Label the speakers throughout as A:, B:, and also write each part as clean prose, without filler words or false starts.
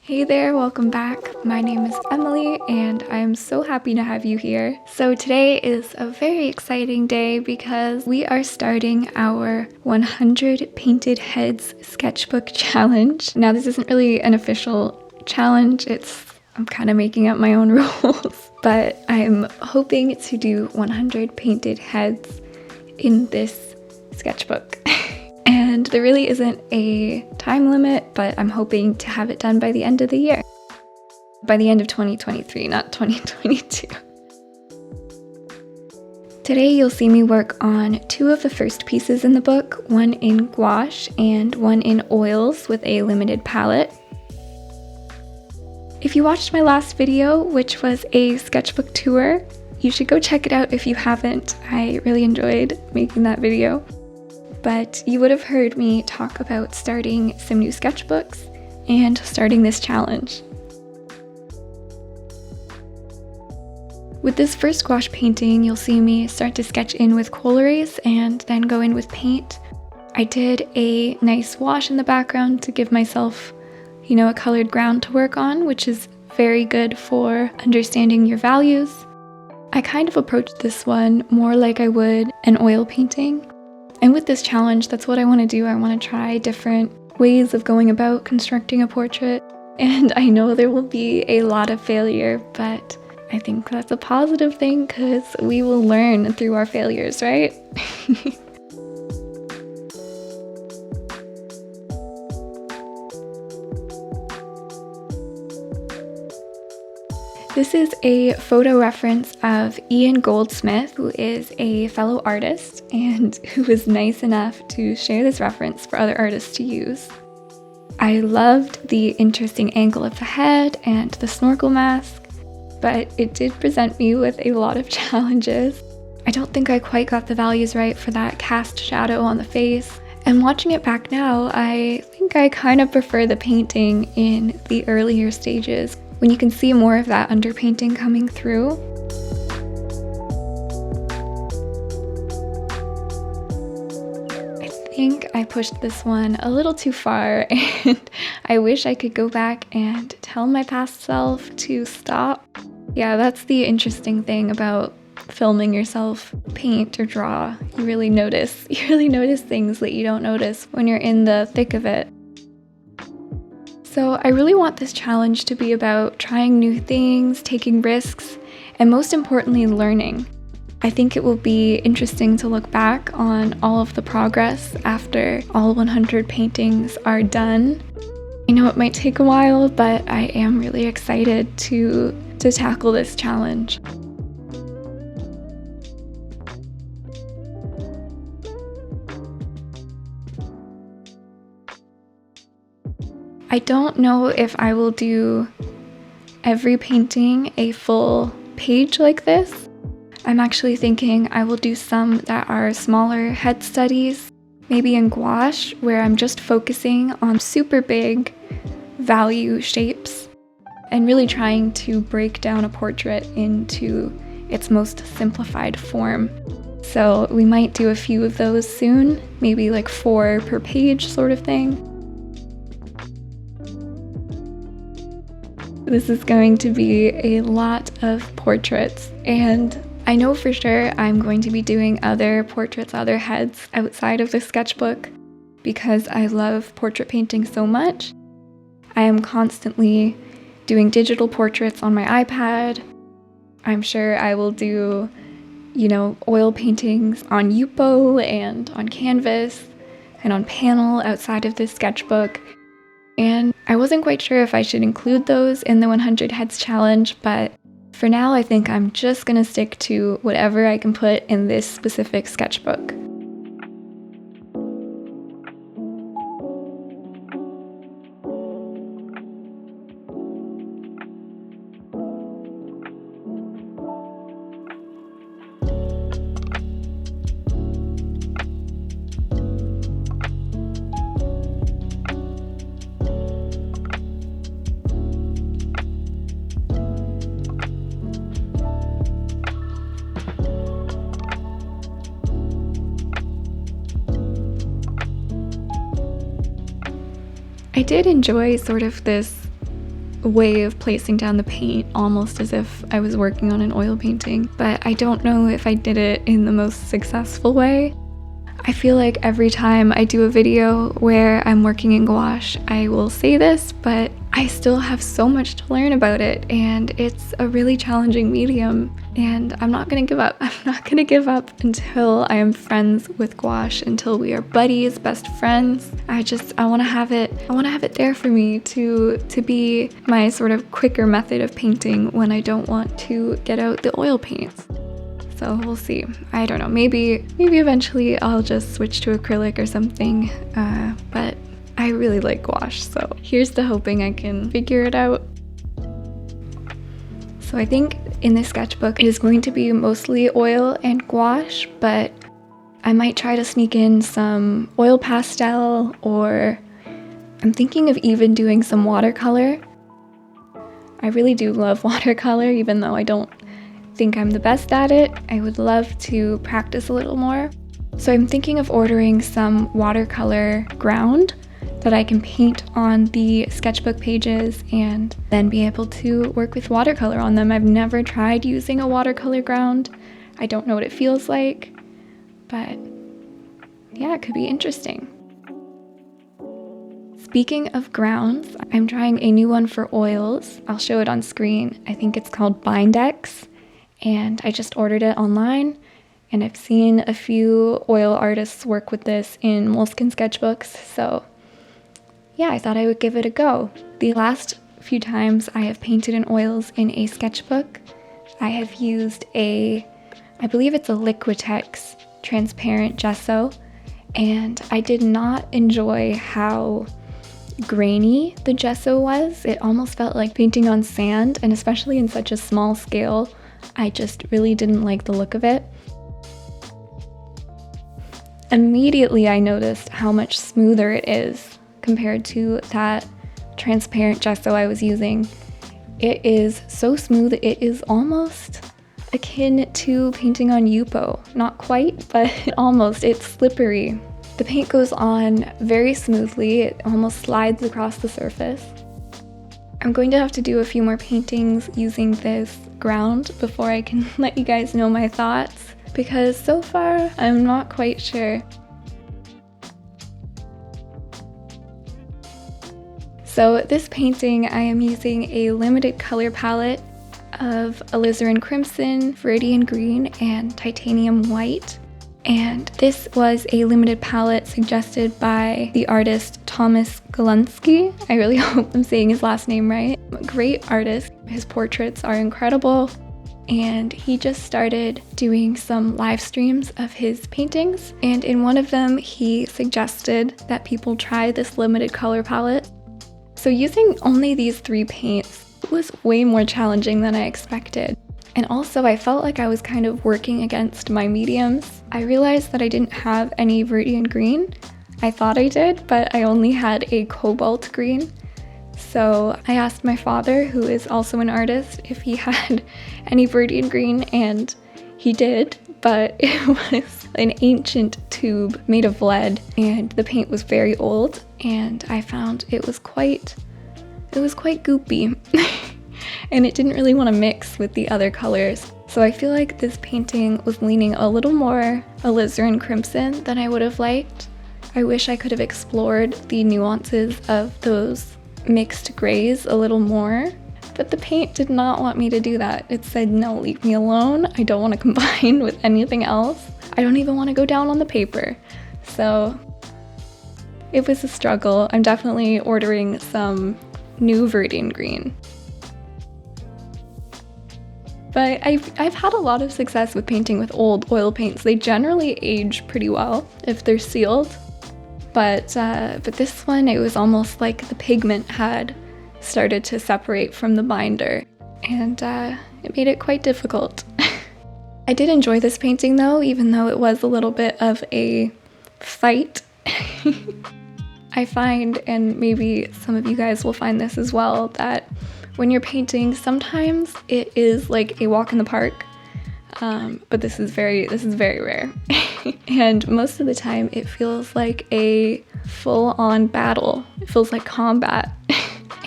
A: Hey there, welcome back. My name is Emily and I'm so happy to have you here. So today is a very exciting day because we are starting our 100 Painted Heads sketchbook challenge. Now this isn't really an official challenge, I'm kind of making up my own rules, but I'm hoping to do 100 painted heads in this sketchbook. And there really isn't a time limit, but I'm hoping to have it done by the end of the year. By the end of 2023, not 2022. Today you'll see me work on two of the first pieces in the book, one in gouache and one in oils with a limited palette. If you watched my last video, which was a sketchbook tour, you should go check it out if you haven't. I really enjoyed making that video. But you would have heard me talk about starting some new sketchbooks and starting this challenge. With this first gouache painting, you'll see me start to sketch in with kohl erase and then go in with paint. I did a nice wash in the background to give myself, a colored ground to work on, which is very good for understanding your values. I kind of approached this one more like I would an oil painting. And with this challenge, that's what I want to do. I want to try different ways of going about constructing a portrait. And I know there will be a lot of failure, but I think that's a positive thing because we will learn through our failures, right? This is a photo reference of Ian Goldsmith, who is a fellow artist and who was nice enough to share this reference for other artists to use. I loved the interesting angle of the head and the snorkel mask, but it did present me with a lot of challenges. I don't think I quite got the values right for that cast shadow on the face. And watching it back now, I think I kind of prefer the painting in the earlier stages, when you can see more of that underpainting coming through. I think I pushed this one a little too far, and I wish I could go back and tell my past self to stop. Yeah, that's the interesting thing about filming yourself paint or draw. You really notice things that you don't notice when you're in the thick of it. So I really want this challenge to be about trying new things, taking risks, and most importantly, learning. I think it will be interesting to look back on all of the progress after all 100 paintings are done. I know it might take a while, but I am really excited to tackle this challenge. I don't know if I will do every painting a full page like this. I'm actually thinking I will do some that are smaller head studies, maybe in gouache, where I'm just focusing on super big value shapes and really trying to break down a portrait into its most simplified form. So we might do a few of those soon, maybe like 4 per page sort of thing. This is going to be a lot of portraits, and I know for sure I'm going to be doing other portraits, other heads outside of the sketchbook because I love portrait painting so much. I am constantly doing digital portraits on my iPad. I'm sure I will do, oil paintings on Yupo and on canvas and on panel outside of this sketchbook. And I wasn't quite sure if I should include those in the 100 Heads challenge, but for now I think I'm just gonna stick to whatever I can put in this specific sketchbook. I did enjoy sort of this way of placing down the paint, almost as if I was working on an oil painting, but I don't know if I did it in the most successful way. I feel like every time I do a video where I'm working in gouache, I will say this, but I still have so much to learn about it, and it's a really challenging medium, and I'm not gonna give up. I'm not gonna give up until I am friends with gouache, until we are buddies, best friends. I wanna have it there for me to be my sort of quicker method of painting when I don't want to get out the oil paints. So we'll see. I don't know, maybe eventually I'll just switch to acrylic or something, but I really like gouache, so here's to hoping I can figure it out. So I think in this sketchbook it is going to be mostly oil and gouache, but I might try to sneak in some oil pastel, or I'm thinking of even doing some watercolor. I really do love watercolor, even though I don't think I'm the best at it. I would love to practice a little more. So I'm thinking of ordering some watercolor ground that I can paint on the sketchbook pages and then be able to work with watercolor on them. I've never tried using a watercolor ground. I don't know what it feels like, but yeah, it could be interesting. Speaking of grounds, I'm trying a new one for oils. I'll show it on screen. I think it's called Bindex, and I just ordered it online, and I've seen a few oil artists work with this in moleskine sketchbooks, so yeah, I thought I would give it a go. The last few times I have painted in oils in a sketchbook, I have used I believe it's a Liquitex transparent gesso, and I did not enjoy how grainy the gesso was. It almost felt like painting on sand, and especially in such a small scale, I just really didn't like the look of it. Immediately I noticed how much smoother it is compared to that transparent gesso I was using. It is so smooth, it is almost akin to painting on Yupo. Not quite, but almost. It's slippery. The paint goes on very smoothly, it almost slides across the surface. I'm going to have to do a few more paintings using this ground before I can let you guys know my thoughts, because so far I'm not quite sure. So this painting, I am using a limited color palette of alizarin crimson, viridian green, and titanium white. And this was a limited palette suggested by the artist Thomas Gouache. I really hope I'm saying his last name right. Great artist. His portraits are incredible. And he just started doing some live streams of his paintings. And in one of them, he suggested that people try this limited color palette. So using only these 3 paints was way more challenging than I expected. And also I felt like I was kind of working against my mediums. I realized that I didn't have any viridian green. I thought I did, but I only had a cobalt green. So I asked my father, who is also an artist, if he had any viridian green, and he did, but it was an ancient tube made of lead, and the paint was very old, and I found it was quite goopy. And it didn't really want to mix with the other colors. So I feel like this painting was leaning a little more alizarin crimson than I would have liked. I wish I could have explored the nuances of those mixed grays a little more, but the paint did not want me to do that. It said, no, leave me alone. I don't want to combine with anything else. I don't even want to go down on the paper. So it was a struggle. I'm definitely ordering some new viridian green. But I've had a lot of success with painting with old oil paints. They generally age pretty well if they're sealed. But this one, it was almost like the pigment had started to separate from the binder, and it made it quite difficult. I did enjoy this painting though, even though it was a little bit of a fight. I find, and maybe some of you guys will find this as well, that when you're painting, sometimes it is like a walk in the park, but this is very rare. And most of the time it feels like a full-on battle. It feels like combat.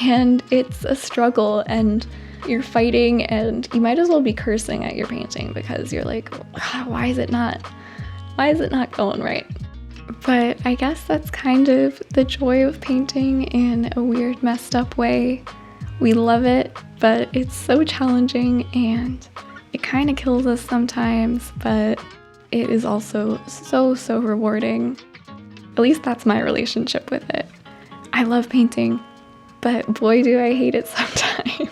A: and it's a struggle, and you're fighting, and you might as well be cursing at your painting because you're like, why is it not going right? But I guess that's kind of the joy of painting in a weird, messed up way. We love it, but it's so challenging and it kind of kills us sometimes, but it is also so rewarding. At least that's my relationship with it. I love painting, but boy do I hate it sometimes.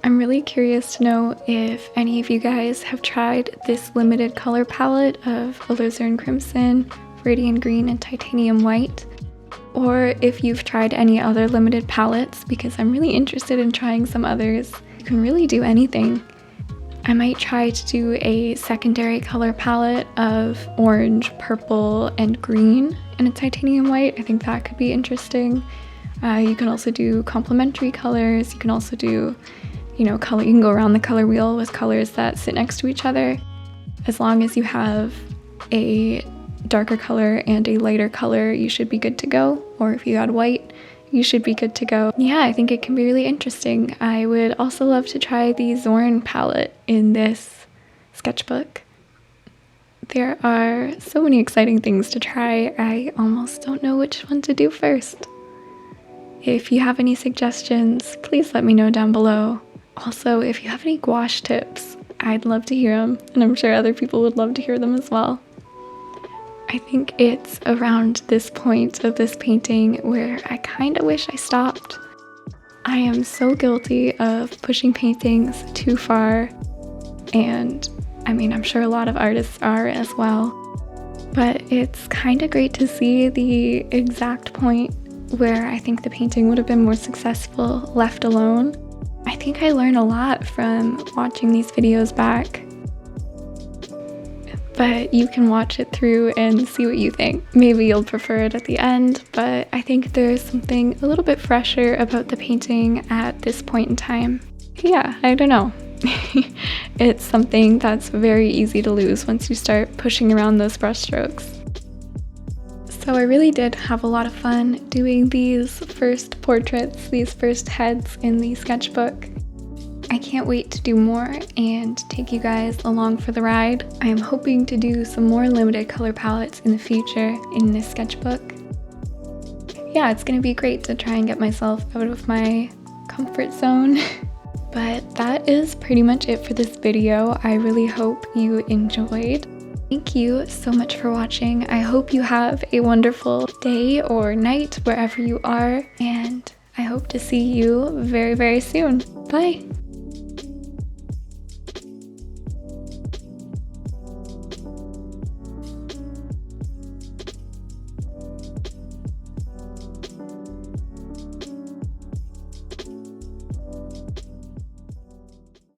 A: I'm really curious to know if any of you guys have tried this limited color palette of alizarin crimson, radiant green, and titanium white, or if you've tried any other limited palettes, because I'm really interested in trying some others. You can really do anything. I might try to do a secondary color palette of orange, purple, and green in a titanium white. I think that could be interesting. You can also do complementary colors. You can also do color. You can go around the color wheel with colors that sit next to each other. As long as you have a darker color and a lighter color, you should be good to go. Or if you add white, you should be good to go. Yeah, I think it can be really interesting. I would also love to try the Zorn palette in this sketchbook. There are so many exciting things to try. I almost don't know which one to do first. If you have any suggestions, please let me know down below. Also, if you have any gouache tips, I'd love to hear them, and I'm sure other people would love to hear them as well. I think it's around this point of this painting where I kind of wish I stopped. I am so guilty of pushing paintings too far, and I mean, I'm sure a lot of artists are as well, but it's kind of great to see the exact point where I think the painting would have been more successful left alone. I think I learn a lot from watching these videos back, but you can watch it through and see what you think. Maybe you'll prefer it at the end, but I think there's something a little bit fresher about the painting at this point in time. Yeah, I don't know. It's something that's very easy to lose once you start pushing around those brushstrokes. So I really did have a lot of fun doing these first portraits, these first heads in the sketchbook. I can't wait to do more and take you guys along for the ride. I am hoping to do some more limited color palettes in the future in this sketchbook. Yeah, it's gonna be great to try and get myself out of my comfort zone. But that is pretty much it for this video. I really hope you enjoyed. Thank you so much for watching. I hope you have a wonderful day or night wherever you are, and I hope to see you very, very soon. Bye!